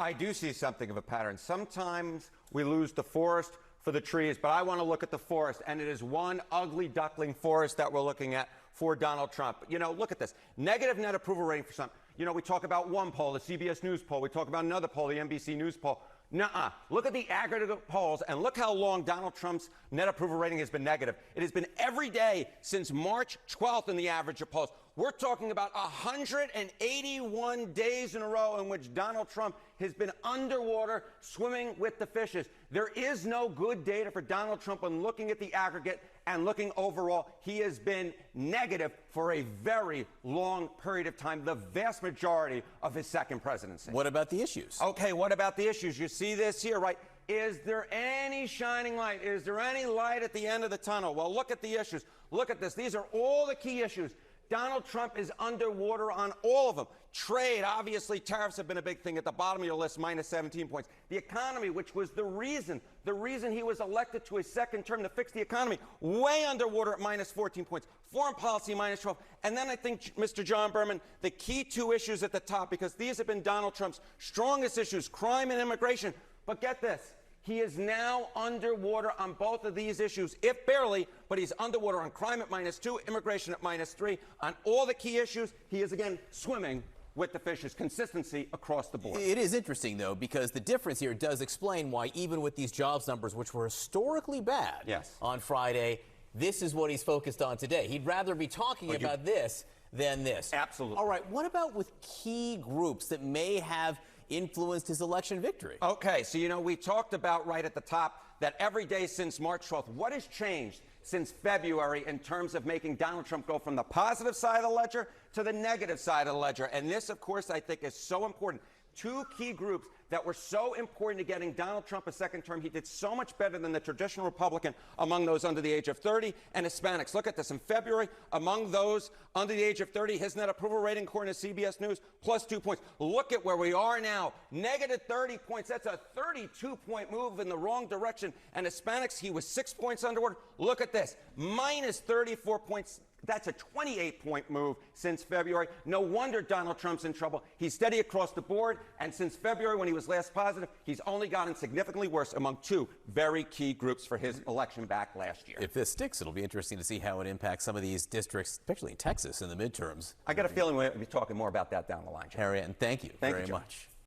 I do see something of a pattern. Sometimes we lose the forest for the trees, but I want to look at the forest, and it is one ugly duckling forest that we're looking at for Donald Trump. You know, look at this. Negative net approval rating for some. You know, we talk about one poll, the CBS News poll. We talk about another poll, the NBC News poll. Nuh-uh. Look at the aggregate polls, and look how long Donald Trump's net approval rating has been negative. It has been every day since March 12th in the average of polls. We're talking about 181 days in a row in which Donald Trump has been underwater swimming with the fishes. There is no good data for Donald Trump when looking at the aggregate and looking overall. He has been negative for a very long period of time, the vast majority of his second presidency. What about the issues? Okay, what about the issues? You see this here, right? Is there any shining light? Is there any light at the end of the tunnel? Well, look at the issues. Look at this. These are all the key issues. Donald Trump is underwater on all of them. Trade, obviously, tariffs have been a big thing at the bottom of your list, minus 17 points. The economy, which was the reason he was elected to his second term to fix the economy, way underwater at minus 14 points. Foreign policy, minus 12. And then I think, Mr. John Berman, the key two issues at the top, because these have been Donald Trump's strongest issues, crime and immigration. But get this. He is now underwater on both of these issues, if barely, but he's underwater on crime at minus 2, immigration at minus 3. On all the key issues, he is again swimming with the fishes. Consistency across the board. It is interesting, though, because the difference here does explain why even with these jobs numbers, which were historically bad on Friday, this is what he's focused on today. He'd rather be talking about this than this. Absolutely. All right, what about with key groups that may have influenced his election victory? Okay, so, you know, we talked about right at the top that every day since March 12th, what has changed since February in terms of making Donald Trump go from the positive side of the ledger to the negative side of the ledger? And this, of course, I think is so important. Two key groups that were so important to getting Donald Trump a second term. He did so much better than the traditional Republican among those under the age of 30 and Hispanics. Look at this. In February, among those under the age of 30, his net approval rating, according to CBS News, plus 2 points. Look at where we are now. Negative 30 points. That's a 32-point move in the wrong direction. And Hispanics, he was 6 points underwater. Look at this. Minus 34 points. That's a 28-point move since February. No wonder Donald Trump's in trouble. He's steady across the board. And since February, when he was last positive, he's only gotten significantly worse among two very key groups for his election back last year. If this sticks, it'll be interesting to see how it impacts some of these districts, especially in Texas in the midterms. I got a feeling we'll be talking more about that down the line, John. Harriet, and thank you very you, much.